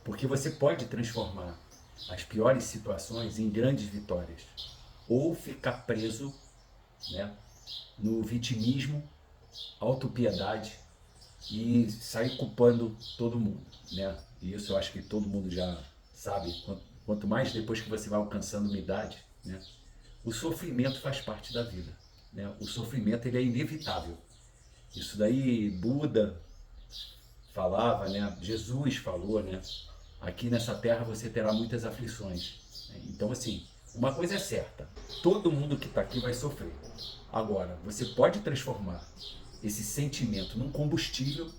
Porque você pode transformar as piores situações em grandes vitórias. Ou ficar preso, né, no vitimismo, autopiedade e sair culpando todo mundo, né? E isso eu acho que todo mundo já sabe. Quanto mais depois que você vai alcançando uma idade, né? O sofrimento faz parte da vida, né? O sofrimento ele é inevitável. Isso daí Buda falava, né? Jesus falou, né? Aqui nessa terra você terá muitas aflições. Então, assim, uma coisa é certa: todo mundo que está aqui vai sofrer. Agora, você pode transformar esse sentimento num combustível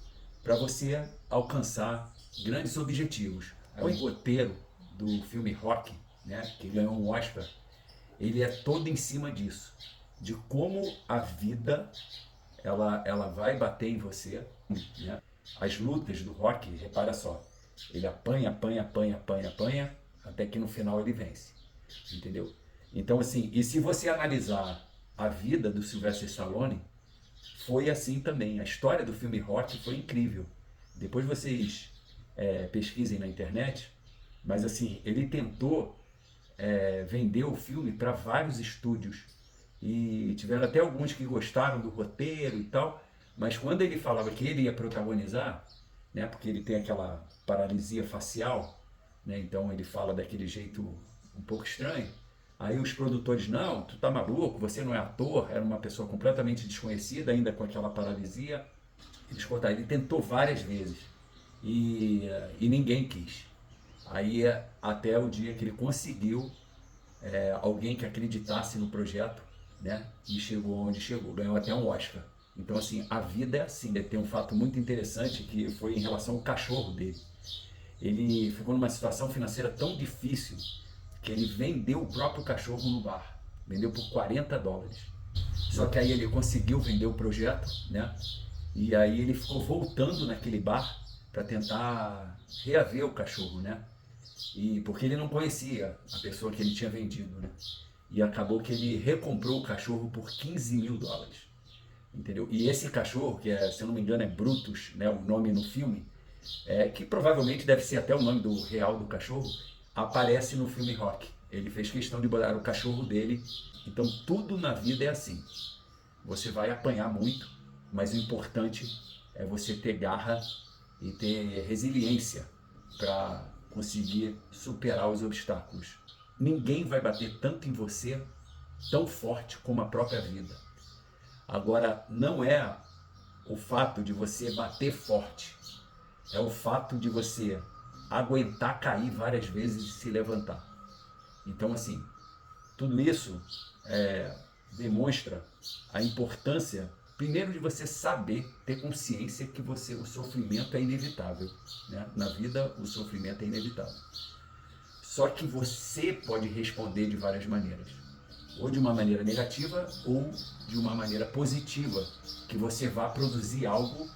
para você alcançar grandes objetivos. O roteiro do filme Rock, né, que ganhou um Oscar, ele é todo em cima disso, de como a vida ela vai bater em você, né? As lutas do Rock, repara só, ele apanha, apanha, apanha, apanha, apanha, até que no final ele vence, entendeu? Então assim, e se você analisar a vida do Sylvester Stallone, foi assim também. A história do filme Rock foi incrível. Depois vocês pesquisem na internet, mas assim, ele tentou vender o filme para vários estúdios e tiveram até alguns que gostaram do roteiro e tal, mas quando ele falava que ele ia protagonizar, né, porque ele tem aquela paralisia facial, né, então ele fala daquele jeito um pouco estranho. Aí os produtores, não, tu tá maluco, você não é ator, era uma pessoa completamente desconhecida, ainda com aquela paralisia. Eles cortaram, ele tentou várias vezes e ninguém quis. Aí até o dia que ele conseguiu alguém que acreditasse no projeto, né? E chegou onde chegou, ganhou até um Oscar. Então, assim, a vida é assim, né? Tem um fato muito interessante que foi em relação ao cachorro dele. Ele ficou numa situação financeira tão difícil que ele vendeu o próprio cachorro no bar. Vendeu por US$ 40. Só que aí ele conseguiu vender o projeto, né? E aí ele ficou voltando naquele bar para tentar reaver o cachorro, né? E porque ele não conhecia a pessoa que ele tinha vendido, né? E acabou que ele recomprou o cachorro por US$ 15.000, entendeu? E esse cachorro, que é, se eu não me engano é Brutus, né, o nome no filme, que provavelmente deve ser até o nome do real do cachorro, aparece no filme Rock. Ele fez questão de botar o cachorro dele. Então tudo na vida é assim. Você vai apanhar muito, mas o importante é você ter garra e ter resiliência para conseguir superar os obstáculos. Ninguém vai bater tanto em você tão forte como a própria vida. Agora, não é o fato de você bater forte, é o fato de você aguentar cair várias vezes e se levantar. Então, assim, tudo isso demonstra a importância, primeiro, de você saber, ter consciência que o sofrimento é inevitável, né? Na vida, o sofrimento é inevitável. Só que você pode responder de várias maneiras, ou de uma maneira negativa ou de uma maneira positiva, que você vá produzir algo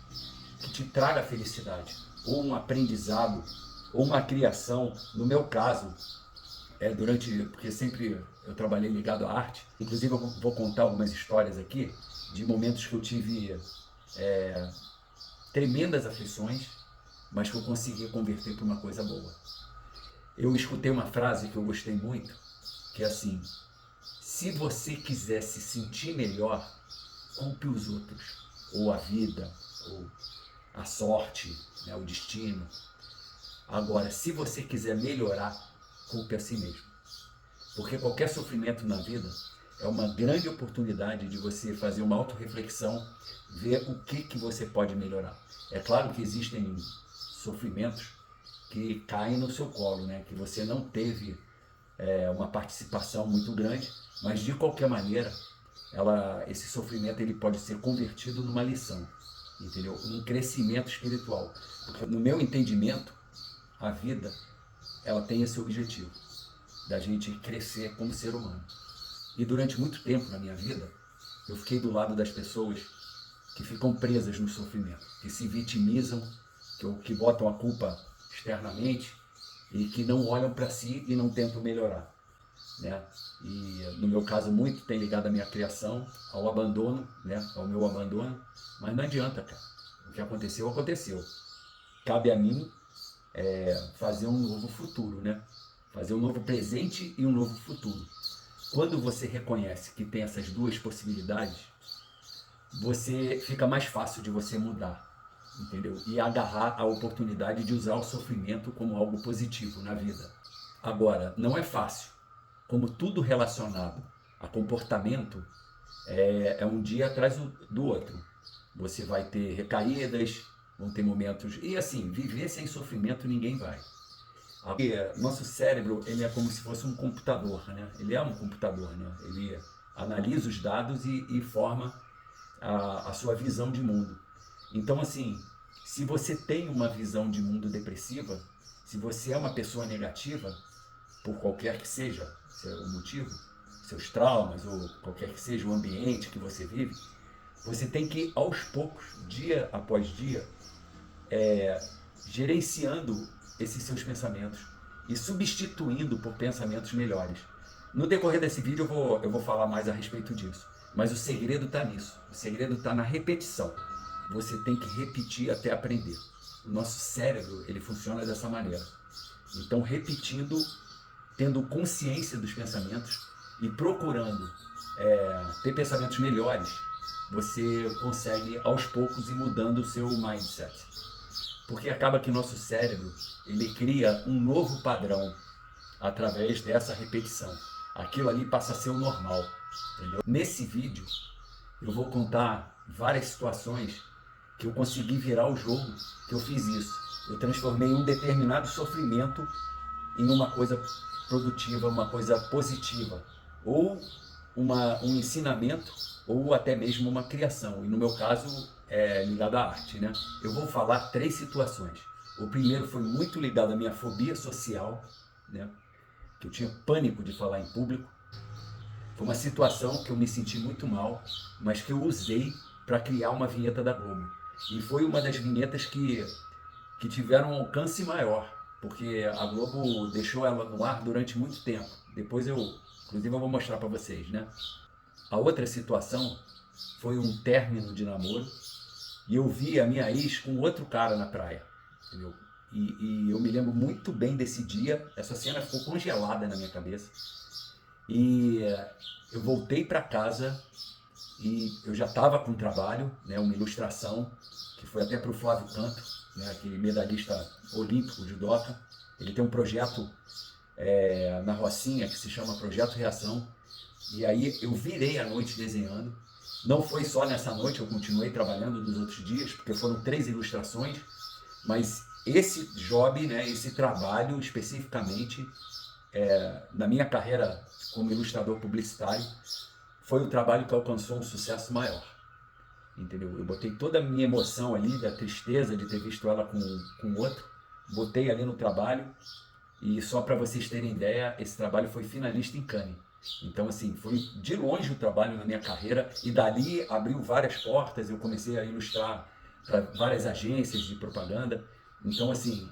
que te traga felicidade, ou um aprendizado, ou uma criação. No meu caso, porque sempre eu trabalhei ligado à arte, inclusive eu vou contar algumas histórias aqui de momentos que eu tive tremendas aflições, mas que eu consegui converter para uma coisa boa. Eu escutei uma frase que eu gostei muito, que é assim: se você quiser se sentir melhor, culpe os outros, ou a vida, ou a sorte, né, o destino. Agora, se você quiser melhorar, culpe a si mesmo. Porque qualquer sofrimento na vida é uma grande oportunidade de você fazer uma autorreflexão, ver o que você pode melhorar. É claro que existem sofrimentos que caem no seu colo, né? Que você não teve uma participação muito grande, mas de qualquer maneira, esse sofrimento ele pode ser convertido numa lição, entendeu? Um crescimento espiritual. Porque no meu entendimento, a vida ela tem esse objetivo da gente crescer como ser humano. E durante muito tempo na minha vida, eu fiquei do lado das pessoas que ficam presas no sofrimento, que se vitimizam, que botam a culpa externamente e que não olham para si e não tentam melhorar, né? E no meu caso muito tem ligado à minha criação, ao abandono, né? Ao meu abandono, mas não adianta, cara. O que aconteceu, aconteceu. Cabe a mim fazer um novo futuro, né? Fazer um novo presente e um novo futuro. Quando você reconhece que tem essas duas possibilidades, você fica mais fácil de você mudar, entendeu? E agarrar a oportunidade de usar o sofrimento como algo positivo na vida. Agora, não é fácil. Como tudo relacionado a comportamento, é um dia atrás do outro. Você vai ter recaídas, vão ter momentos... E assim, viver sem sofrimento ninguém vai. Nosso cérebro, ele é como se fosse um computador, né? Ele é um computador, né? Ele analisa os dados e forma a sua visão de mundo. Então, assim, se você tem uma visão de mundo depressiva, se você é uma pessoa negativa, por qualquer que seja o motivo, seus traumas ou qualquer que seja o ambiente que você vive, você tem que, aos poucos, dia após dia, gerenciando esses seus pensamentos e substituindo por pensamentos melhores. No decorrer desse vídeo eu vou falar mais a respeito disso, mas o segredo está nisso, o segredo está na repetição. Você tem que repetir até aprender. O nosso cérebro, ele funciona dessa maneira. Então, repetindo, tendo consciência dos pensamentos e procurando ter pensamentos melhores, você consegue aos poucos ir mudando o seu mindset. Porque acaba que nosso cérebro, ele cria um novo padrão através dessa repetição. Aquilo ali passa a ser o normal, entendeu? Nesse vídeo, eu vou contar várias situações que eu consegui virar o jogo, que eu fiz isso. Eu transformei um determinado sofrimento em uma coisa produtiva, uma coisa positiva, ou um ensinamento, ou até mesmo uma criação. E no meu caso, é ligado à arte, né? Eu vou falar 3 situações. O primeiro foi muito ligado à minha fobia social, né? Que eu tinha pânico de falar em público. Foi uma situação que eu me senti muito mal, mas que eu usei para criar uma vinheta da Globo. E foi uma das vinhetas que tiveram um alcance maior, porque a Globo deixou ela no ar durante muito tempo. Depois inclusive eu vou mostrar para vocês, né? A outra situação foi um término de namoro e eu vi a minha ex com outro cara na praia, entendeu? E eu me lembro muito bem desse dia, essa cena ficou congelada na minha cabeça. E eu voltei para casa e eu já estava com um trabalho, né, uma ilustração, que foi até para o Flávio Canto, né, aquele medalhista olímpico, judoca. Ele tem um projeto na Rocinha que se chama Projeto Reação. E aí eu virei a noite desenhando. Não foi só nessa noite, eu continuei trabalhando nos outros dias, porque foram 3 ilustrações, mas esse job, né, esse trabalho especificamente, na minha carreira como ilustrador publicitário, foi o trabalho que alcançou um sucesso maior. Entendeu? Eu botei toda a minha emoção ali, da tristeza de ter visto ela com outro, botei ali no trabalho, e só para vocês terem ideia, esse trabalho foi finalista em Cannes. Então, assim, foi de longe o trabalho na minha carreira, e dali abriu várias portas, eu comecei a ilustrar para várias agências de propaganda. Então, assim,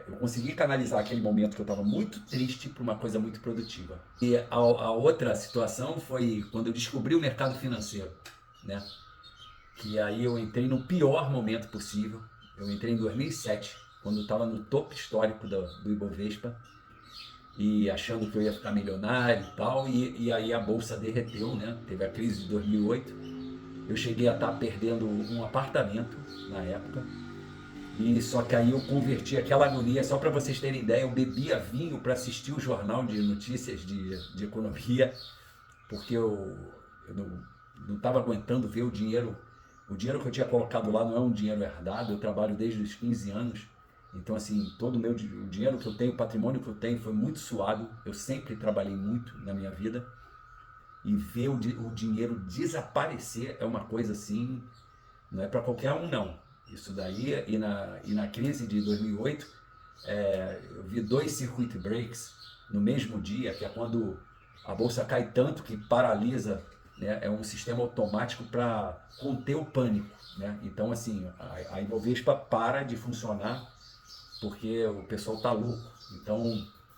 eu consegui canalizar aquele momento que eu estava muito triste para uma coisa muito produtiva. E a outra situação foi quando eu descobri o mercado financeiro, né? Que aí eu entrei no pior momento possível. Eu entrei em 2007, quando eu estava no topo histórico do Ibovespa, e achando que eu ia ficar milionário e tal, e aí a bolsa derreteu, né? Teve a crise de 2008. Eu cheguei a estar perdendo um apartamento na época, e só que aí eu converti aquela agonia, só para vocês terem ideia, eu bebia vinho para assistir o jornal de notícias de economia, porque eu não estava aguentando ver o dinheiro que eu tinha colocado lá. Não é um dinheiro herdado, eu trabalho desde os 15 anos, então assim, todo o dinheiro que eu tenho, o patrimônio que eu tenho foi muito suado, eu sempre trabalhei muito na minha vida, e ver o dinheiro desaparecer é uma coisa assim, não é para qualquer um não. Isso daí, e na crise de 2008, eu vi 2 circuit breaks no mesmo dia, que é quando a bolsa cai tanto que paralisa, né? É um sistema automático para conter o pânico, né? Então, assim, a Ibovespa para de funcionar porque o pessoal está louco. Então,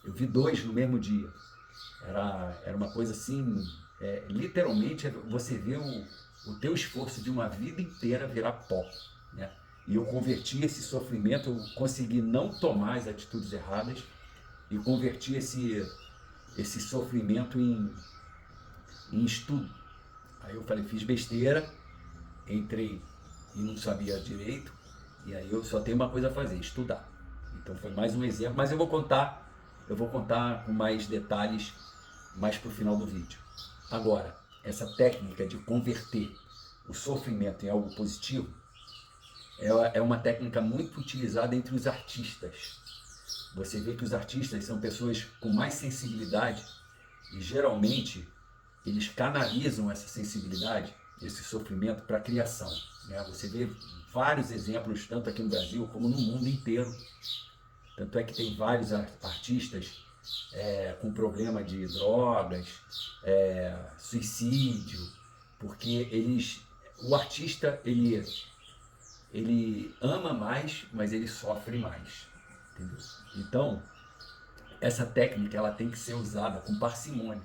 eu vi 2 no mesmo dia. Era uma coisa assim, literalmente você vê o teu esforço de uma vida inteira virar pó, né? e eu converti esse sofrimento, eu consegui não tomar as atitudes erradas e converti esse sofrimento em estudo. Aí eu falei, fiz besteira, entrei e não sabia direito, e aí eu só tenho uma coisa a fazer, estudar. Então foi mais um exemplo, mas eu vou contar com mais detalhes mais para o final do vídeo. Agora, essa técnica de converter o sofrimento em algo positivo é uma técnica muito utilizada entre os artistas. Você vê que os artistas são pessoas com mais sensibilidade e geralmente eles canalizam essa sensibilidade, esse sofrimento para a criação. Né? Você vê vários exemplos, tanto aqui no Brasil como no mundo inteiro. Tanto é que tem vários artistas com problema de drogas, suicídio, porque o artista ele ama mais, mas ele sofre mais. Entendeu? Então, essa técnica ela tem que ser usada com parcimônia,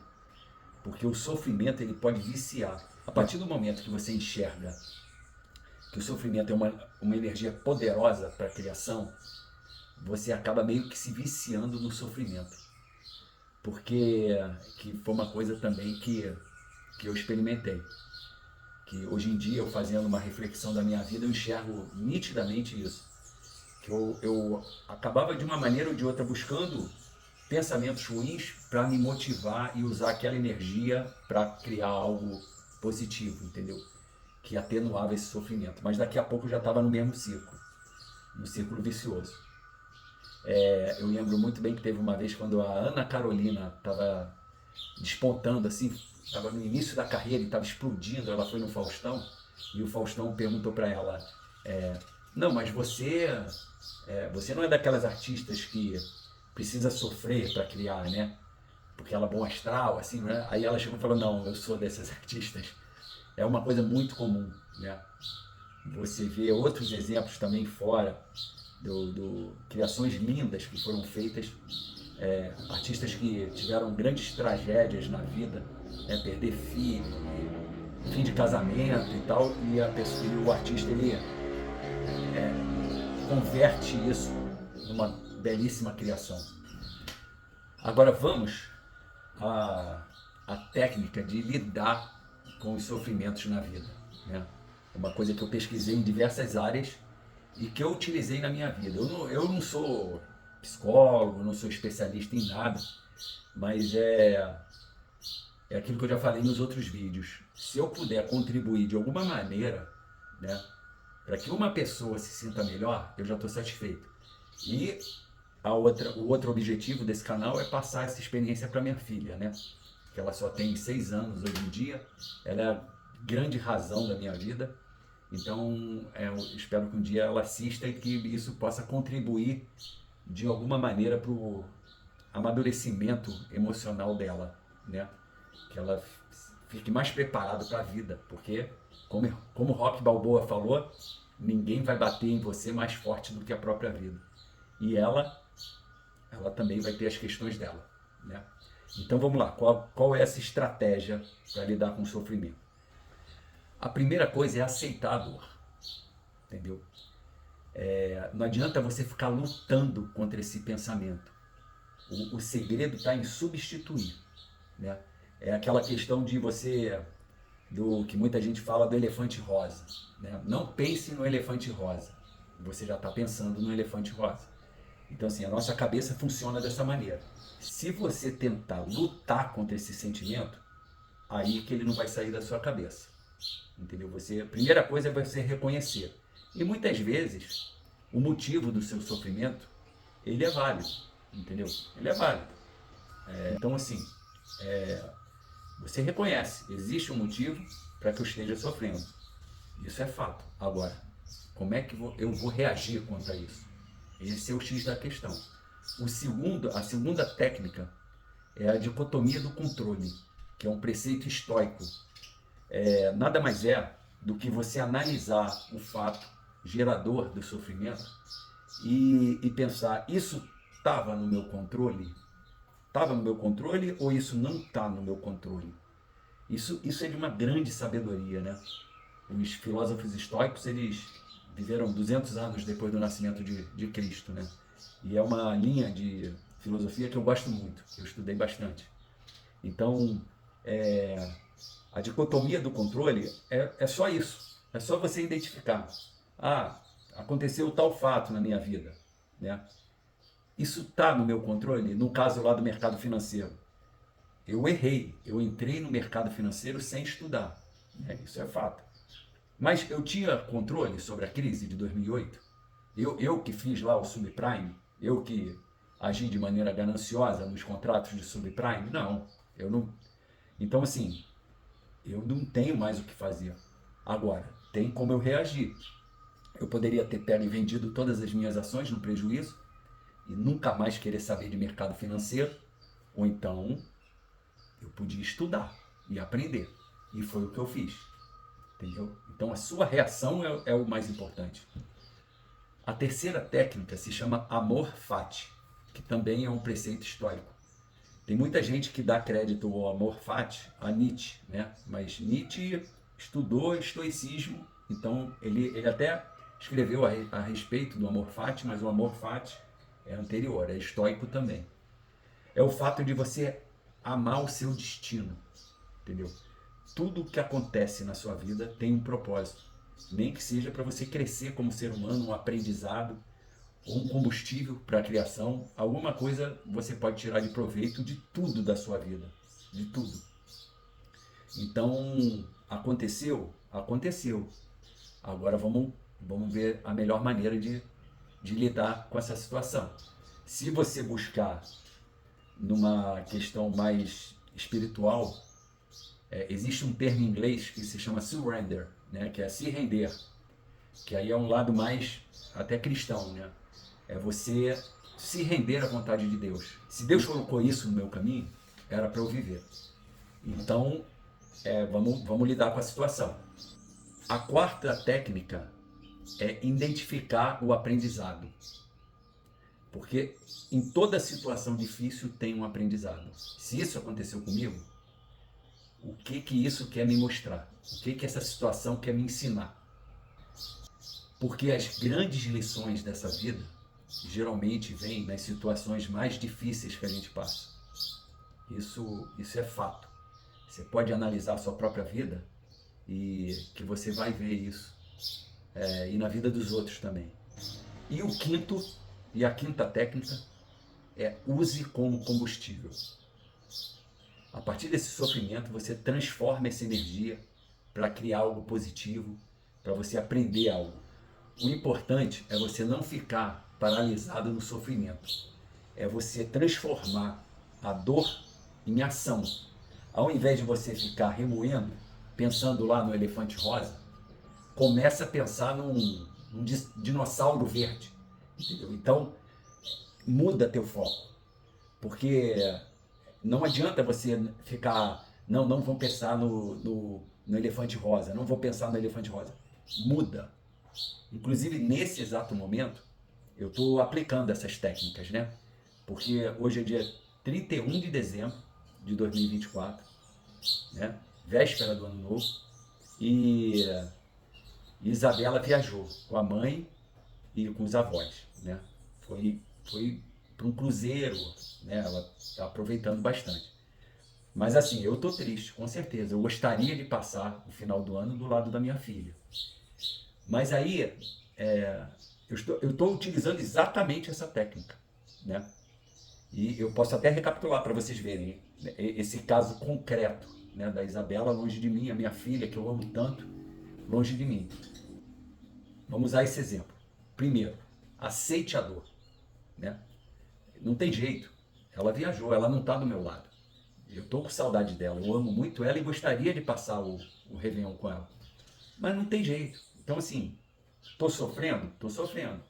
porque o sofrimento ele pode viciar. A partir do momento que você enxerga que o sofrimento é uma energia poderosa para a criação, você acaba meio que se viciando no sofrimento. Porque que foi uma coisa também que eu experimentei. Que hoje em dia, eu fazendo uma reflexão da minha vida, eu enxergo nitidamente isso. Que eu acabava de uma maneira ou de outra buscando pensamentos ruins para me motivar e usar aquela energia para criar algo positivo, entendeu? Que atenuava esse sofrimento. Mas daqui a pouco eu já estava no mesmo círculo, no círculo vicioso. Eu lembro muito bem que teve uma vez quando a Ana Carolina estava despontando assim, estava no início da carreira e estava explodindo, ela foi no Faustão e o Faustão perguntou para ela, não, mas você não é daquelas artistas que precisa sofrer para criar, né? Porque ela é bom astral, assim, né? Aí ela chegou e falou, não, eu sou dessas artistas. É uma coisa muito comum, né? Você vê outros exemplos também fora, criações lindas que foram feitas, artistas que tiveram grandes tragédias na vida, perder filho, fim de casamento e tal, e o artista ele converte isso numa belíssima criação. Agora vamos à técnica de lidar com os sofrimentos na vida, né? Uma coisa que eu pesquisei em diversas áreas e que eu utilizei na minha vida. Eu não sou psicólogo, não sou especialista em nada, mas é aquilo que eu já falei nos outros vídeos. Se eu puder contribuir de alguma maneira, né, para que uma pessoa se sinta melhor, eu já estou satisfeito. E o outro objetivo desse canal é passar essa experiência para minha filha, né? Que ela só tem 6 anos hoje em dia, ela é a grande razão da minha vida. Então, eu espero que um dia ela assista e que isso possa contribuir de alguma maneira para o amadurecimento emocional dela, né? Que ela fique mais preparada para a vida, porque, como Rocky Balboa falou, ninguém vai bater em você mais forte do que a própria vida. E ela também vai ter as questões dela, né? Então vamos lá, qual é essa estratégia para lidar com o sofrimento? A primeira coisa é aceitar a dor, entendeu? Não adianta você ficar lutando contra esse pensamento. O segredo está em substituir, né? É aquela questão de do que muita gente fala do elefante rosa, né? Não pense no elefante rosa, você já está pensando no elefante rosa. Então assim, a nossa cabeça funciona dessa maneira. Se você tentar lutar contra esse sentimento, aí que ele não vai sair da sua cabeça, entendeu? A primeira coisa é você reconhecer. E muitas vezes o motivo do seu sofrimento ele é válido, entendeu? Ele é válido. Então assim, você reconhece, existe um motivo para que eu esteja sofrendo. Isso é fato. Agora, como é que eu vou reagir contra isso? Esse é o X da questão. A segunda técnica é a dicotomia do controle, que é um preceito estoico. Nada mais é do que você analisar o fato gerador do sofrimento e pensar, isso estava no meu controle? Estava no meu controle ou isso não está no meu controle? Isso é de uma grande sabedoria, né? Os filósofos estoicos, eles viveram 200 anos depois do nascimento de Cristo, né? E é uma linha de filosofia que eu gosto muito, que eu estudei bastante. Então, a dicotomia do controle é só isso. É só você identificar. Ah, aconteceu tal fato na minha vida, né? Isso está no meu controle? No caso lá do mercado financeiro. Eu errei. Eu entrei no mercado financeiro sem estudar, né? Isso é fato. Mas eu tinha controle sobre a crise de 2008? Eu que fiz lá o subprime? Eu que agi de maneira gananciosa nos contratos de subprime? Não, eu não. Então, assim, eu não tenho mais o que fazer. Agora, tem como eu reagir. Eu poderia ter pego e vendido todas as minhas ações no prejuízo e nunca mais querer saber de mercado financeiro, ou então eu podia estudar e aprender. E foi o que eu fiz. Entendeu? Então a sua reação é o mais importante. A terceira técnica se chama amor fati, que também é um preceito estoico. Tem muita gente que dá crédito ao amor fati a Nietzsche, né? Mas Nietzsche estudou estoicismo, então ele até escreveu a respeito do amor fati, mas o amor fati é anterior, é estoico também. É o fato de você amar o seu destino, entendeu? Tudo que acontece na sua vida tem um propósito, nem que seja para você crescer como ser humano, um aprendizado, ou um combustível para a criação, alguma coisa você pode tirar de proveito de tudo da sua vida, de tudo. Então, aconteceu? Aconteceu. Agora vamos ver a melhor maneira de lidar com essa situação. Se você buscar numa questão mais espiritual, existe um termo em inglês que se chama surrender, né, que é se render, que aí é um lado mais até cristão, né? É você se render à vontade de Deus. Se Deus colocou isso no meu caminho, era para eu viver. Então, vamos lidar com a situação. A quarta técnica é identificar o aprendizado. Porque em toda situação difícil tem um aprendizado. Se isso aconteceu comigo, o que isso quer me mostrar? O que essa situação quer me ensinar? Porque as grandes lições dessa vida geralmente vêm nas situações mais difíceis que a gente passa. Isso é fato. Você pode analisar a sua própria vida e que você vai ver isso. E na vida dos outros também. E a quinta técnica é use como combustível. A partir desse sofrimento, você transforma essa energia para criar algo positivo, para você aprender algo. O importante é você não ficar paralisado no sofrimento. É você transformar a dor em ação. Ao invés de você ficar remoendo, pensando lá no elefante rosa, começa a pensar num dinossauro verde. Entendeu? Então, muda teu foco. Porque não adianta você ficar, não vou pensar no elefante rosa, não vou pensar no elefante rosa. Muda. Inclusive, nesse exato momento, eu estou aplicando essas técnicas, né? Porque hoje é dia 31 de dezembro de 2024, né? Véspera do Ano Novo, e Isabela viajou com a mãe e com os avós, né? Foi para um cruzeiro, né? Ela está aproveitando bastante. Mas assim, eu estou triste, com certeza. Eu gostaria de passar o final do ano do lado da minha filha. Mas aí, eu estou utilizando exatamente essa técnica, né? E eu posso até recapitular para vocês verem esse caso concreto, né, da Isabela longe de mim, a minha filha, que eu amo tanto, longe de mim. Vamos usar esse exemplo. Primeiro, aceite a dor, né? Não tem jeito. Ela viajou, ela não está do meu lado. Eu estou com saudade dela, eu amo muito ela e gostaria de passar o Réveillon com ela. Mas não tem jeito. Então, assim, estou sofrendo? Estou sofrendo.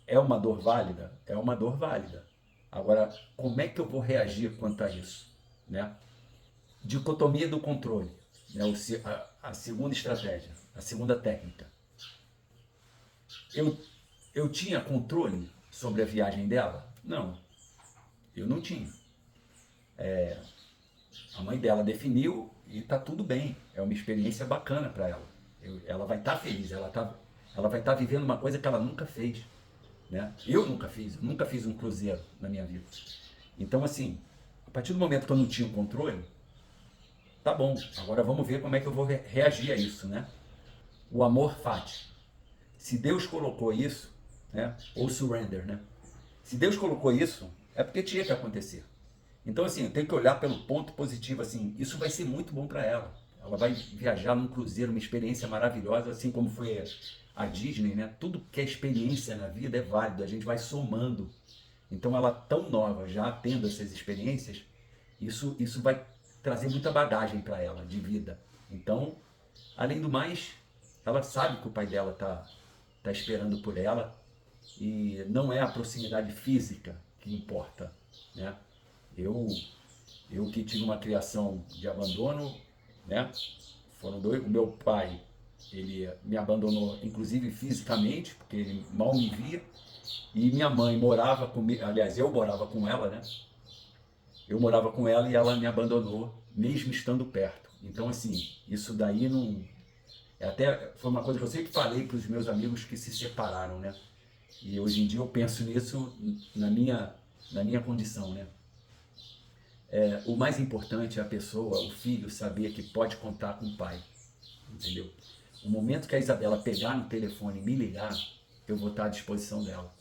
É uma dor válida? É uma dor válida. Agora, como é que eu vou reagir quanto a isso? Né? Dicotomia do controle. Né? A segunda estratégia, a segunda técnica. Eu tinha controle sobre a viagem dela? Não, eu não tinha. A mãe dela definiu e está tudo bem. É uma experiência bacana para ela. Ela vai estar feliz, ela está Ela vai estar vivendo uma coisa que ela nunca fez, né? Eu nunca fiz um cruzeiro na minha vida. Então, assim, a partir do momento que eu não tinha o controle, tá bom, agora vamos ver como é que eu vou reagir a isso, né? O amor fati. Se Deus colocou isso, né? Ou surrender, né? Se Deus colocou isso, é porque tinha que acontecer. Então, assim, eu tenho que olhar pelo ponto positivo, assim, isso vai ser muito bom para ela. Ela vai viajar num cruzeiro, uma experiência maravilhosa, assim como foi a Disney, né? Tudo que é experiência na vida é válido, a gente vai somando. Então, ela tão nova, já tendo essas experiências, isso vai trazer muita bagagem para ela de vida. Então, além do mais, ela sabe que o pai dela tá esperando por ela e não é a proximidade física que importa, né? Eu, eu que tive uma criação de abandono, né? Foram dois. O meu pai, ele me abandonou, inclusive fisicamente, porque ele mal me via. E minha mãe morava comigo, aliás, eu morava com ela, né? Eu morava com ela e ela me abandonou, mesmo estando perto. Então, assim, isso daí não. Até foi uma coisa que eu sempre falei para os meus amigos que se separaram, né? E hoje em dia eu penso nisso na minha condição, né? O mais importante é a pessoa, o filho, saber que pode contar com o pai, entendeu? O momento que a Isabela pegar no telefone e me ligar, eu vou estar à disposição dela.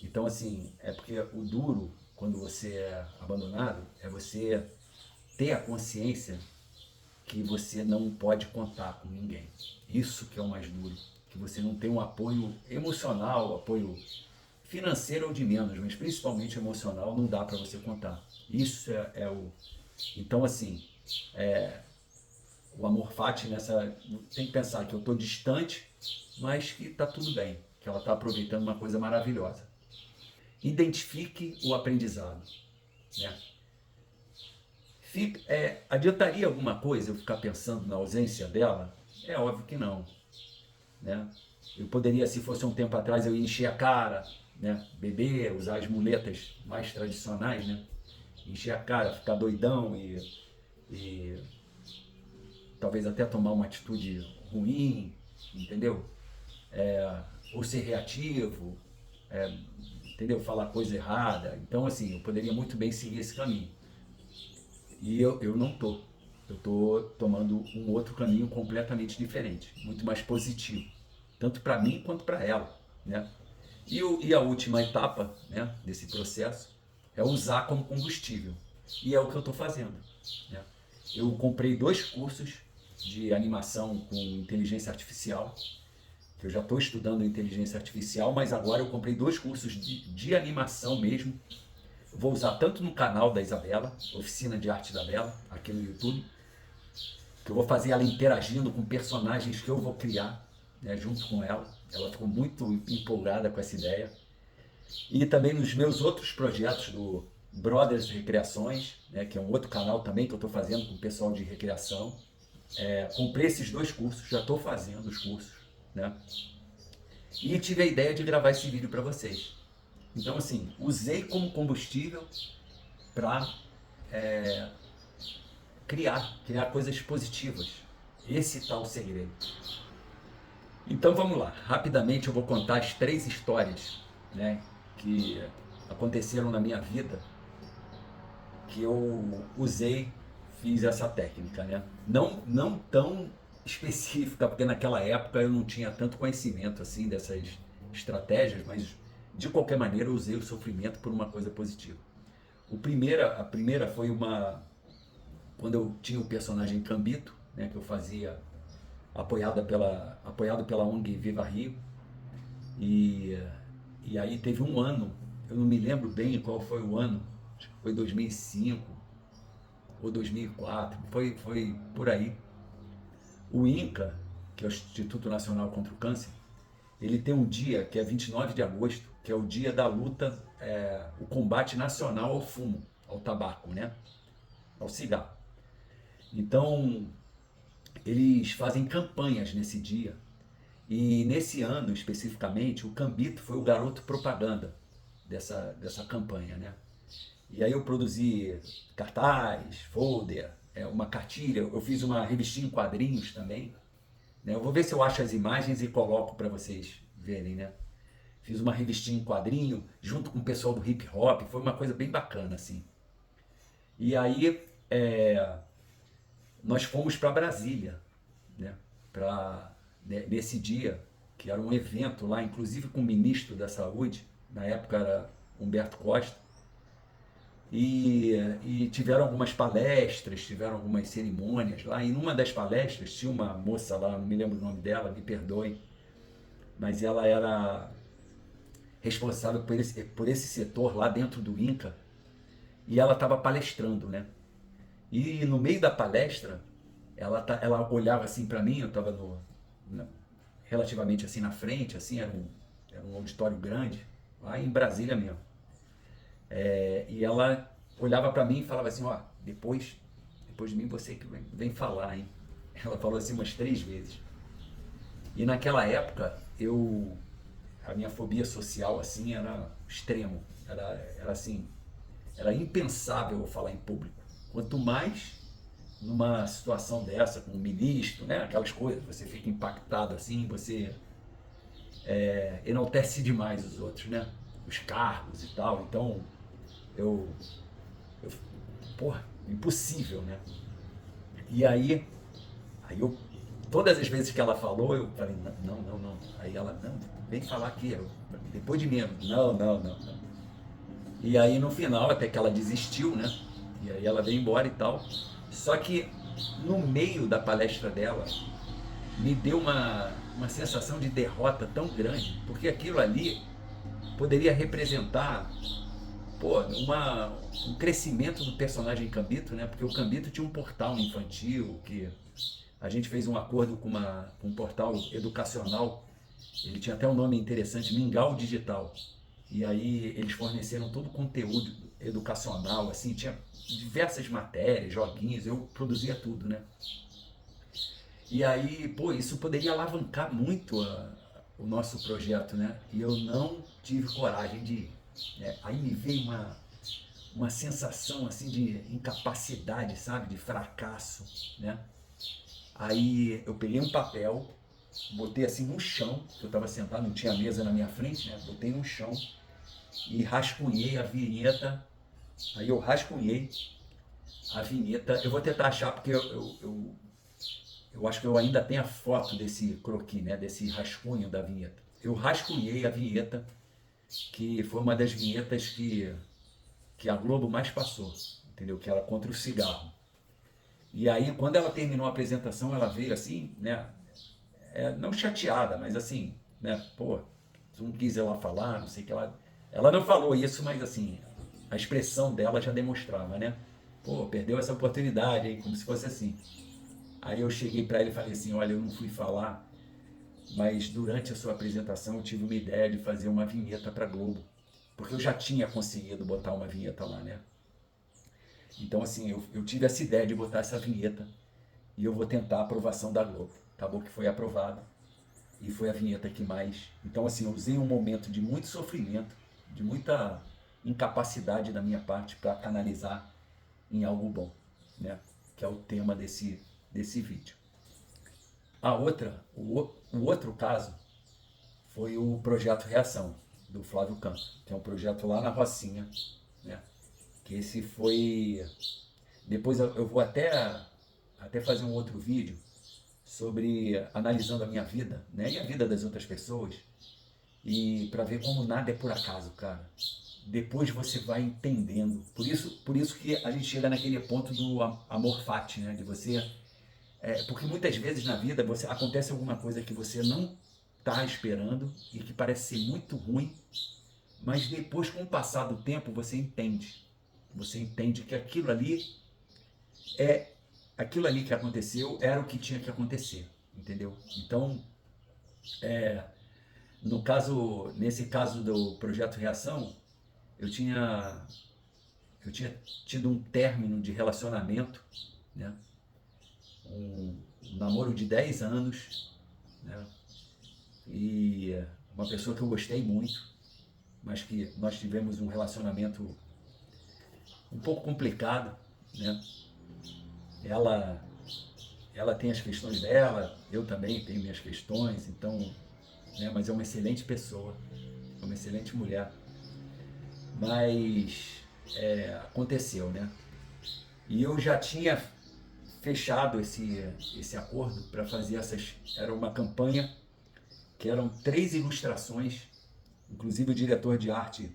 Então, assim, é porque o duro, quando você é abandonado, é você ter a consciência que você não pode contar com ninguém. Isso que é o mais duro, que você não tem um apoio emocional, apoio financeiro ou de menos, mas principalmente emocional, não dá para você contar. Isso é o... Então, assim, o amor fati nessa... Tem que pensar que eu estou distante, mas que está tudo bem, que ela está aproveitando uma coisa maravilhosa. Identifique o aprendizado, né? Adiantaria alguma coisa eu ficar pensando na ausência dela? É óbvio que não, né? Eu poderia, se fosse um tempo atrás, eu ia encher a cara, né? Beber, usar as muletas mais tradicionais, né? Encher a cara, ficar doidão e talvez até tomar uma atitude ruim, entendeu? Ou ser reativo, entendeu? Falar coisa errada. Então, assim, eu poderia muito bem seguir esse caminho. E eu não tô. Eu tô tomando um outro caminho completamente diferente, muito mais positivo, tanto para mim quanto para ela, né? E a última etapa, né, desse processo é usar como combustível. E é o que eu estou fazendo, né? Eu comprei 2 cursos de animação com inteligência artificial, que eu já estou estudando inteligência artificial, mas agora eu comprei 2 cursos de animação mesmo. Vou usar tanto no canal da Isabela, Oficina de Arte da Bela, aqui no YouTube, que eu vou fazer ela interagindo com personagens que eu vou criar, né, junto com ela. Ela ficou muito empolgada com essa ideia. E também nos meus outros projetos do Brothers Recreações, né, que é um outro canal também que eu estou fazendo com o pessoal de recreação. Comprei esses 2 cursos, já estou fazendo os cursos, né? E tive a ideia de gravar esse vídeo para vocês. Então, assim, usei como combustível para criar coisas positivas. Esse está o segredo. Então vamos lá, rapidamente eu vou contar as 3 histórias, né, que aconteceram na minha vida, que eu usei, fiz essa técnica, né? Não tão específica, porque naquela época eu não tinha tanto conhecimento assim dessas estratégias, mas de qualquer maneira eu usei o sofrimento por uma coisa positiva. A primeira foi quando eu tinha o personagem Cambito, né, que eu fazia apoiado pela ONG Viva Rio, e, e aí teve um ano, eu não me lembro bem qual foi o ano, acho que foi 2005 ou 2004, foi por aí. O INCA, que é o Instituto Nacional contra o Câncer, ele tem um dia que é 29 de agosto, que é o dia da luta, o combate nacional ao fumo, ao tabaco, né? Ao cigarro. Então, eles fazem campanhas nesse dia. E nesse ano, especificamente, o Cambito foi o garoto propaganda dessa campanha, né? E aí eu produzi cartaz, folder, uma cartilha, eu fiz uma revistinha em quadrinhos também, né? Eu vou ver se eu acho as imagens e coloco para vocês verem, né? Fiz uma revistinha em quadrinho junto com o pessoal do hip hop, foi uma coisa bem bacana assim. E aí nós fomos para Brasília, né? Nesse dia, que era um evento lá, inclusive com o ministro da Saúde, na época era Humberto Costa, e tiveram algumas palestras, tiveram algumas cerimônias lá, e numa das palestras tinha uma moça lá, não me lembro o nome dela, me perdoe, mas ela era responsável por esse setor lá dentro do INCA, e ela estava palestrando, né? E no meio da palestra, ela olhava assim para mim, eu estava relativamente assim na frente, assim, era um auditório grande, lá em Brasília mesmo. E ela olhava para mim e falava assim, ó, depois de mim você que vem falar, hein? Ela falou assim umas 3 vezes. E naquela época, a minha fobia social assim era extremo, era assim, era impensável eu falar em público. Quanto mais numa situação dessa, com um ministro, né? Aquelas coisas, você fica impactado assim, você enaltece demais os outros, né? Os cargos e tal. Então, eu, eu porra, impossível, né? E aí eu, todas as vezes que ela falou, eu falei, não, não, não. Aí ela, não, vem falar aqui, depois de mim. Não, não, não, não. E aí no final, até que ela desistiu, né? E aí ela veio embora e tal. Só que no meio da palestra dela, me deu uma sensação de derrota tão grande, porque aquilo ali poderia representar, pô, um crescimento do personagem Cambito, né? Porque o Cambito tinha um portal infantil, que a gente fez um acordo com um portal educacional, ele tinha até um nome interessante, Mingau Digital. E aí eles forneceram todo o conteúdo educacional, assim, tinha diversas matérias, joguinhos, eu produzia tudo, né? E aí, pô, isso poderia alavancar muito o nosso projeto, né? E eu não tive coragem de ir. Né? Aí me veio uma sensação assim de incapacidade, sabe? De fracasso, né? Aí eu peguei um papel, botei assim no chão, que eu estava sentado, não tinha mesa na minha frente, né? Botei no chão e rascunhei a vinheta. Aí eu rascunhei a vinheta. Eu vou tentar achar, porque eu acho que eu ainda tenho a foto desse croquis, né? Desse rascunho da vinheta. Eu rascunhei a vinheta, que foi uma das vinhetas que a Globo mais passou, entendeu? Que era contra o cigarro. E aí, quando ela terminou a apresentação, ela veio assim, né? Não chateada, mas assim, né? Pô, tu não quis ela falar, não sei o que ela. Ela não falou isso, mas assim, a expressão dela já demonstrava, né? Pô, perdeu essa oportunidade, hein? Como se fosse assim. Aí eu cheguei para ele e falei assim, olha, eu não fui falar, mas durante a sua apresentação eu tive uma ideia de fazer uma vinheta para Globo, porque eu já tinha conseguido botar uma vinheta lá, né? Então assim, eu tive essa ideia de botar essa vinheta e eu vou tentar a aprovação da Globo. Acabou que foi aprovada e foi a vinheta que mais... Então assim, eu usei um momento de muito sofrimento, de muita incapacidade da minha parte para canalizar em algo bom, né? Que é o tema desse vídeo. O outro caso foi o projeto Reação, do Flávio Campos, que é um projeto lá na Rocinha, né? Que esse foi... Depois eu vou até fazer um outro vídeo sobre analisando a minha vida, né? E a vida das outras pessoas, e para ver como nada é por acaso, cara. Depois você vai entendendo. Por isso que a gente chega naquele ponto do amor fati, né? De você... porque muitas vezes na vida acontece alguma coisa que você não está esperando e que parece ser muito ruim, mas depois, com o passar do tempo, você entende. Você entende que aquilo ali que aconteceu era o que tinha que acontecer, entendeu? Então, nesse caso do Projeto Reação, eu tinha, eu tinha tido um término de relacionamento, né? Um namoro de 10 anos, né? E uma pessoa que eu gostei muito, mas que nós tivemos um relacionamento um pouco complicado, né? Ela ela tem as questões dela, eu também tenho minhas questões, então, né, mas é uma excelente pessoa, é uma excelente mulher. Mas aconteceu, né? E eu já tinha fechado esse acordo para fazer essas. Era uma campanha que eram 3 ilustrações, inclusive o diretor de arte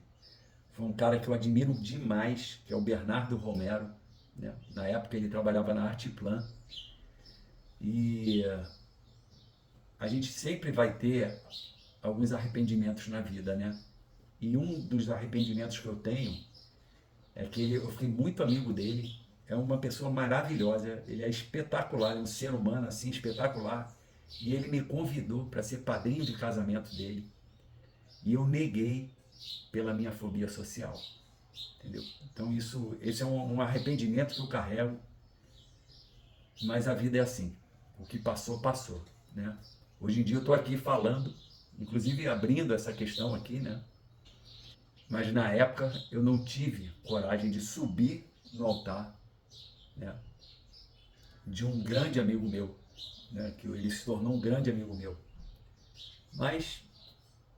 foi um cara que eu admiro demais, que é o Bernardo Romero. Né? Na época ele trabalhava na Arteplan. E a gente sempre vai ter alguns arrependimentos na vida, né? E um dos arrependimentos que eu tenho é que eu fiquei muito amigo dele. É uma pessoa maravilhosa, ele é espetacular, é um ser humano assim espetacular. E ele me convidou para ser padrinho de casamento dele. E eu neguei pela minha fobia social, entendeu? Então esse é um arrependimento que eu carrego, mas a vida é assim. O que passou, passou, né? Hoje em dia eu estou aqui falando, inclusive abrindo essa questão aqui, né? Mas na época eu não tive coragem de subir no altar, né, de um grande amigo meu, né, que ele se tornou um grande amigo meu. Mas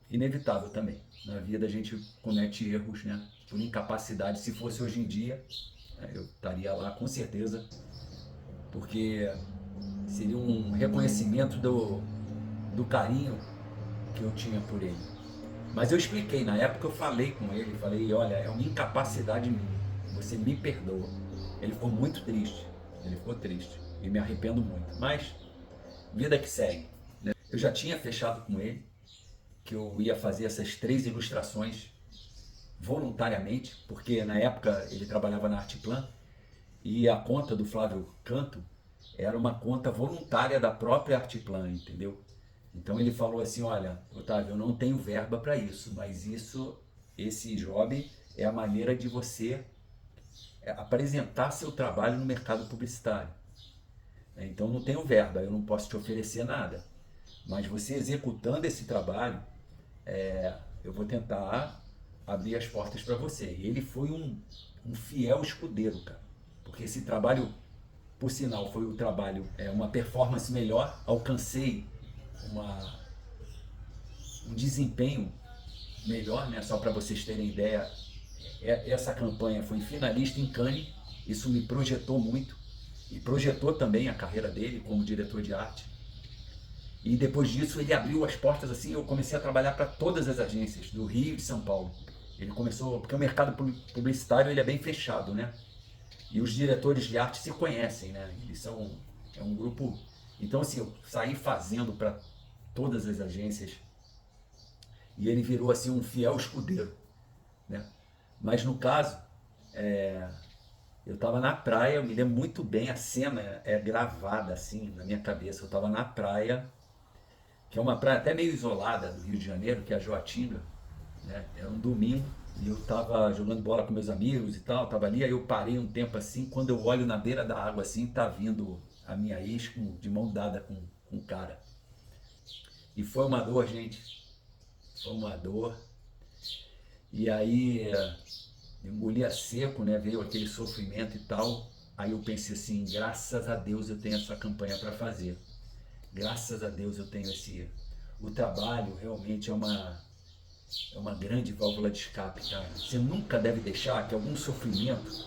inevitável também. Na vida a gente comete erros, né, por incapacidade. Se fosse hoje em dia, né, eu estaria lá com certeza, porque seria um reconhecimento do carinho que eu tinha por ele. Mas eu expliquei, na época eu falei com ele, falei, olha, é uma incapacidade minha, você me perdoa. Ele ficou muito triste, ele ficou triste, e me arrependo muito, mas vida que segue. Né? Eu já tinha fechado com ele, que eu ia fazer essas 3 ilustrações voluntariamente, porque na época ele trabalhava na Arteplan, e a conta do Flávio Canto era uma conta voluntária da própria Arteplan, entendeu? Então ele falou assim, olha, Otávio, eu não tenho verba para isso, mas esse job é a maneira de você apresentar seu trabalho no mercado publicitário. Então não tenho verba, eu não posso te oferecer nada. Mas você executando esse trabalho, eu vou tentar abrir as portas para você. E ele foi um fiel escudeiro, cara. Porque esse trabalho, por sinal, foi o trabalho, uma performance melhor, alcancei um desempenho melhor, né? Só para vocês terem ideia, essa campanha foi finalista em Cannes, isso me projetou muito e projetou também a carreira dele como diretor de arte. E depois disso ele abriu as portas assim, eu comecei a trabalhar para todas as agências do Rio e de São Paulo. Ele começou, porque o mercado publicitário ele é bem fechado, né? E os diretores de arte se conhecem, né? É um grupo. Então assim, eu saí fazendo para todas as agências e ele virou assim um fiel escudeiro, né? Mas no caso, eu estava na praia, eu me lembro muito bem, a cena é gravada assim na minha cabeça. Eu estava na praia, que é uma praia até meio isolada do Rio de Janeiro, que é a Joatinga, né? Era um domingo e eu estava jogando bola com meus amigos e tal, estava ali, aí eu parei um tempo assim, quando eu olho na beira da água assim, tá vindo a minha ex de mão dada com um cara. E foi uma dor, gente, foi uma dor. E aí engolia seco, né? Veio aquele sofrimento e tal. Aí eu pensei assim, graças a Deus eu tenho essa campanha para fazer. Graças a Deus eu tenho o trabalho realmente é uma grande válvula de escape, cara. Você nunca deve deixar que algum sofrimento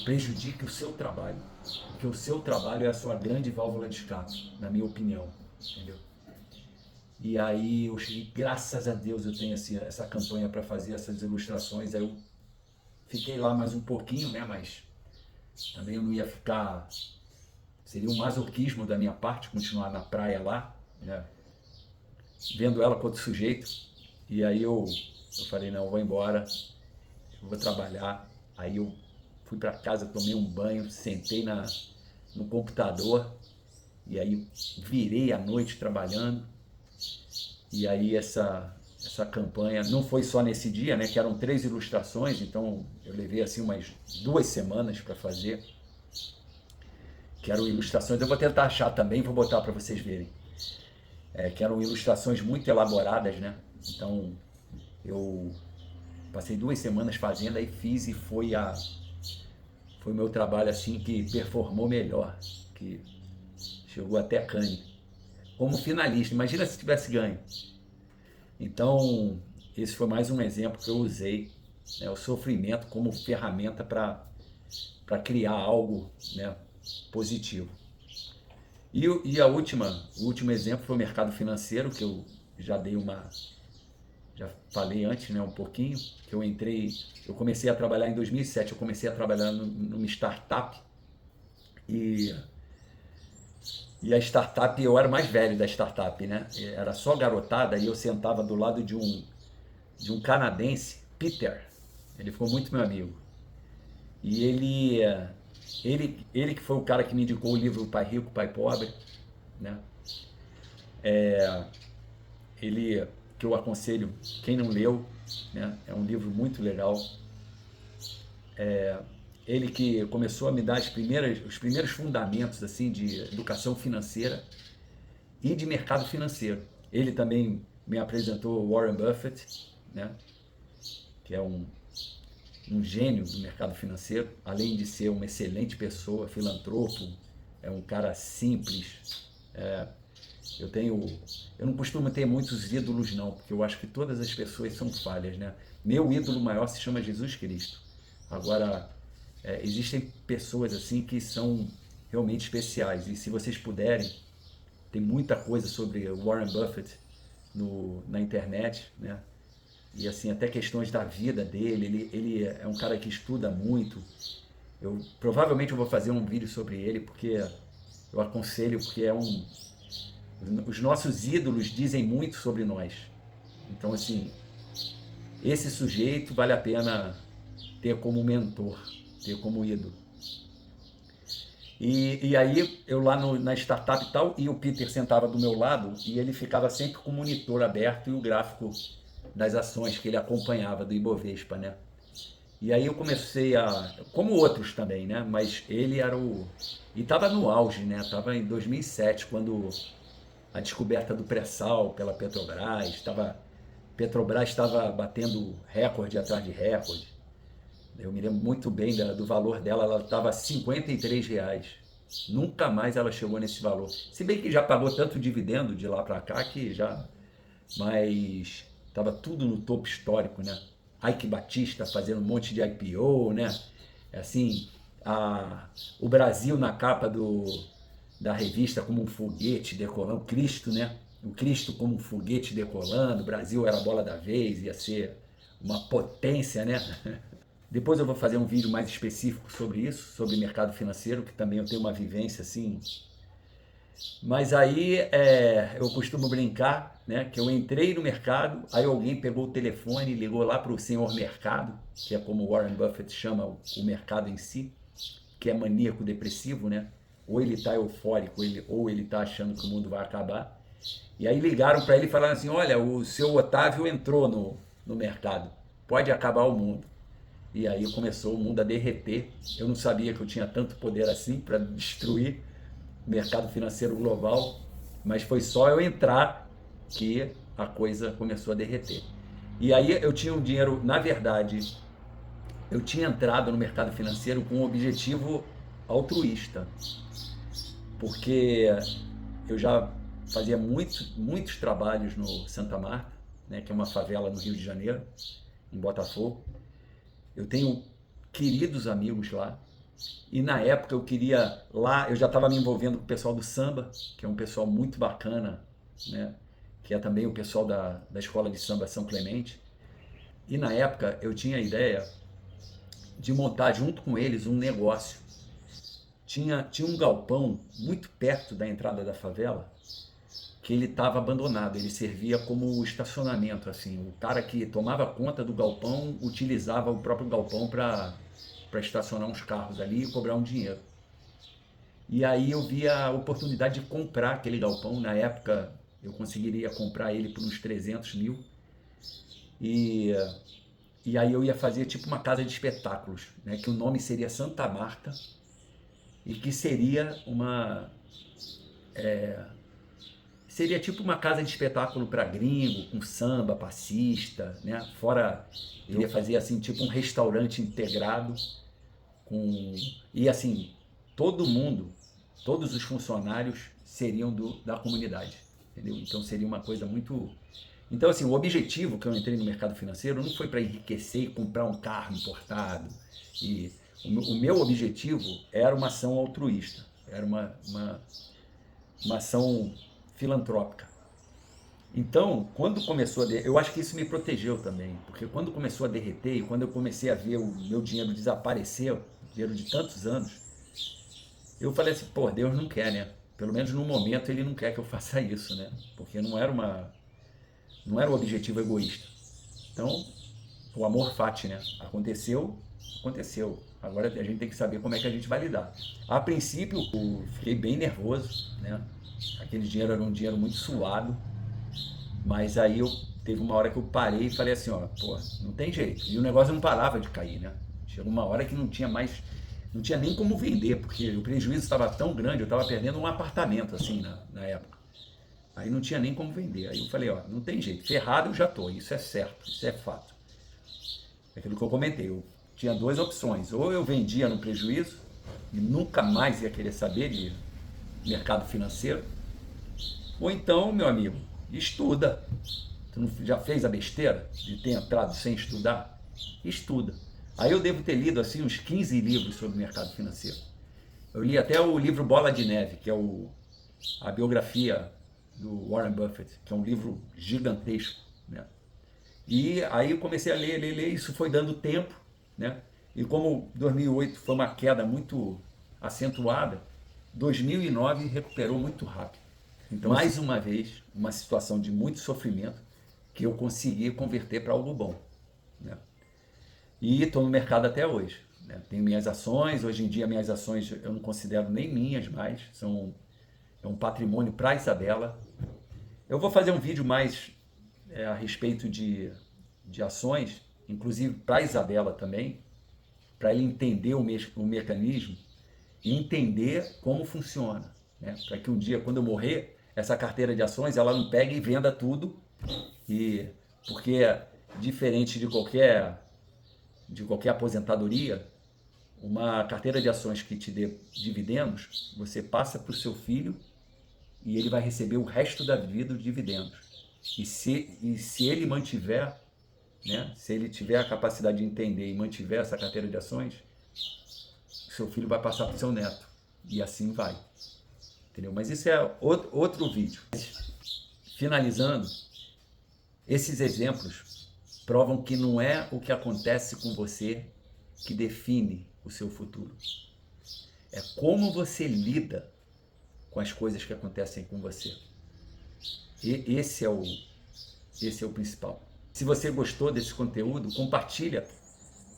prejudique o seu trabalho, porque o seu trabalho é a sua grande válvula de escape, na minha opinião, entendeu? E aí eu cheguei, graças a Deus eu tenho essa campanha para fazer essas ilustrações. Aí eu fiquei lá mais um pouquinho, né? Mas também eu não ia ficar. Seria um masoquismo da minha parte continuar na praia lá, né? Vendo ela com outro sujeito. E aí eu falei, não, eu vou embora, eu vou trabalhar. Aí eu fui para casa, tomei um banho, sentei no computador e aí virei a noite trabalhando. E aí essa campanha não foi só nesse dia, né? Que eram 3 ilustrações, então eu levei assim umas 2 semanas para fazer. Que eram ilustrações, eu vou tentar achar também, vou botar para vocês verem. Que eram ilustrações muito elaboradas, né? Então eu passei 2 semanas fazendo, aí fiz e foi o meu trabalho assim que performou melhor, que chegou até Cannes, como finalista. Imagina se tivesse ganho. Então, esse foi mais um exemplo que eu usei, né, o sofrimento como ferramenta para criar algo, né, positivo. E o último exemplo foi o mercado financeiro, que eu já dei já falei antes, né, um pouquinho, que eu comecei a trabalhar em 2007, eu comecei a trabalhar numa startup e, e a startup, eu era o mais velho da startup, né, era só garotada e eu sentava do lado de um canadense, Peter, ele ficou muito meu amigo. E ele que foi o cara que me indicou o livro Pai Rico, Pai Pobre, né? Ele que eu aconselho quem não leu, né? É um livro muito legal. Ele que começou a me dar os primeiros fundamentos assim de educação financeira e de mercado financeiro. Ele também me apresentou Warren Buffett, né? Que é um gênio do mercado financeiro, além de ser uma excelente pessoa, filantropo, é um cara simples. Eu não costumo ter muitos ídolos não, porque eu acho que todas as pessoas são falhas, né? Meu ídolo maior se chama Jesus Cristo. Agora, existem pessoas assim que são realmente especiais, e se vocês puderem, tem muita coisa sobre Warren Buffett na internet, né? E assim, até questões da vida dele, ele é um cara que estuda muito. Provavelmente eu vou fazer um vídeo sobre ele, porque eu aconselho, porque os nossos ídolos dizem muito sobre nós. Então, assim, esse sujeito vale a pena ter como mentor, ter como ídolo. E aí, eu lá na startup e tal, e o Peter sentava do meu lado e ele ficava sempre com o monitor aberto e o gráfico das ações que ele acompanhava do Ibovespa, né? E aí eu comecei como outros também, né? Mas ele era e estava no auge, né? Estava em 2007, quando a descoberta do pré-sal pela Petrobras, Petrobras estava batendo recorde atrás de recorde. Eu me lembro muito bem do valor dela, ela estava R$ 53. Nunca mais ela chegou nesse valor. Se bem que já pagou tanto dividendo de lá para cá que já... Mas estava tudo no topo histórico, né? Ike Batista fazendo um monte de IPO, né? Assim, o Brasil na capa da revista como um foguete decolando, o Cristo, né? O Cristo como um foguete decolando, o Brasil era a bola da vez, ia ser uma potência, né? Depois eu vou fazer um vídeo mais específico sobre isso, sobre mercado financeiro, que também eu tenho uma vivência assim. Mas aí eu costumo brincar, né, que eu entrei no mercado, aí alguém pegou o telefone e ligou lá para o senhor mercado, que é como Warren Buffett chama o mercado em si, que é maníaco depressivo, né? Ou ele está eufórico, ou ele está achando que o mundo vai acabar. E aí ligaram para ele e falaram assim, olha, o seu Otávio entrou no mercado, pode acabar o mundo. E aí começou o mundo a derreter. Eu não sabia que eu tinha tanto poder assim para destruir o mercado financeiro global, mas foi só eu entrar que a coisa começou a derreter. E aí eu tinha um dinheiro, na verdade, eu tinha entrado no mercado financeiro com um objetivo altruísta, porque eu já fazia muitos trabalhos no Santa Marta, né, que é uma favela no Rio de Janeiro, em Botafogo. Eu tenho queridos amigos lá, e na época eu já estava me envolvendo com o pessoal do samba, que é um pessoal muito bacana, né? Que é também o pessoal da escola de samba São Clemente. E na época eu tinha a ideia de montar junto com eles um negócio. Tinha um galpão muito perto da entrada da favela, que ele estava abandonado, ele servia como estacionamento, assim. O cara que tomava conta do galpão utilizava o próprio galpão para estacionar uns carros ali e cobrar um dinheiro. E aí eu vi a oportunidade de comprar aquele galpão. Na época eu conseguiria comprar ele por uns 300 mil. E aí eu ia fazer tipo uma casa de espetáculos, né, que o nome seria Santa Marta e que seria seria tipo uma casa de espetáculo para gringo, com samba, passista, né? Fora, ele ia fazer assim, tipo um restaurante integrado e assim, todo mundo, todos os funcionários seriam da comunidade, entendeu? Então seria uma coisa muito... Então, assim, o objetivo que eu entrei no mercado financeiro não foi para enriquecer e comprar um carro importado. E o meu objetivo era uma ação altruísta, era uma ação filantrópica. Então, quando começou eu acho que isso me protegeu também, porque quando começou a derreter e quando eu comecei a ver o meu dinheiro desaparecer, o dinheiro de tantos anos, eu falei assim, pô, Deus não quer, né? Pelo menos no momento ele não quer que eu faça isso, né? Porque não era um objetivo egoísta. Então, o amor fati, né? Aconteceu. Agora a gente tem que saber como é que a gente vai lidar. A princípio, eu fiquei bem nervoso, né? Aquele dinheiro era um dinheiro muito suado, mas aí teve uma hora que eu parei e falei assim, ó, pô, não tem jeito. E o negócio não parava de cair, né? Chegou uma hora que não tinha nem como vender, porque o prejuízo estava tão grande, eu estava perdendo um apartamento, assim, na época. Aí não tinha nem como vender. Aí eu falei, ó, não tem jeito, ferrado eu já tô, isso é certo, isso é fato. É aquilo que eu comentei, eu tinha duas opções, ou eu vendia no prejuízo e nunca mais ia querer saber de mercado financeiro, ou então, meu amigo, estuda. Tu não já fez a besteira de ter entrado sem estudar? Estuda. Aí eu devo ter lido assim uns 15 livros sobre o mercado financeiro. Eu li até o livro Bola de Neve, que é a biografia do Warren Buffett, que é um livro gigantesco, né? E aí eu comecei a ler, isso foi dando tempo, né? E como 2008 foi uma queda muito acentuada, 2009 recuperou muito rápido. Então, mais uma vez, uma situação de muito sofrimento que eu consegui converter para algo bom, né? E estou no mercado até hoje, né? Tenho minhas ações, hoje em dia minhas ações eu não considero nem minhas mais, é um patrimônio para a Isabela. Eu vou fazer um vídeo mais a respeito de ações, inclusive para a Isabela também, para ele entender o mecanismo e entender como funciona, né? Para que um dia, quando eu morrer, essa carteira de ações ela não pegue e venda tudo, porque diferente de qualquer aposentadoria, uma carteira de ações que te dê dividendos, você passa para o seu filho e ele vai receber o resto da vida os dividendos. E se ele mantiver, né, se ele tiver a capacidade de entender e mantiver essa carteira de ações, seu filho vai passar para o seu neto. E assim vai. Entendeu? Mas isso é outro vídeo. Finalizando, esses exemplos provam que não é o que acontece com você que define o seu futuro. É como você lida com as coisas que acontecem com você. E esse é o principal. Se você gostou desse conteúdo, compartilha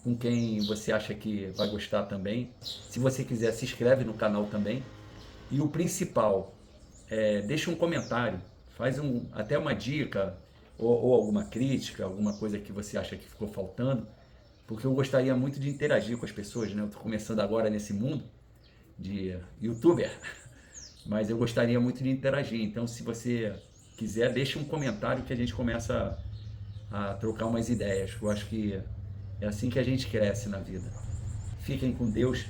com quem você acha que vai gostar também. Se você quiser, se inscreve no canal também. E o principal, deixa um comentário, faz até uma dica ou alguma crítica, alguma coisa que você acha que ficou faltando, porque eu gostaria muito de interagir com as pessoas, né? Eu estou começando agora nesse mundo de youtuber, mas eu gostaria muito de interagir. Então, se você quiser, deixa um comentário que a gente começa a trocar umas ideias. Eu acho que é assim que a gente cresce na vida. Fiquem com Deus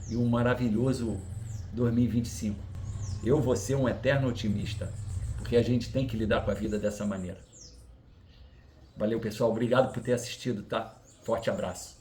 e um maravilhoso 2025. Eu vou ser um eterno otimista, porque a gente tem que lidar com a vida dessa maneira. Valeu, pessoal. Obrigado por ter assistido, tá? Forte abraço.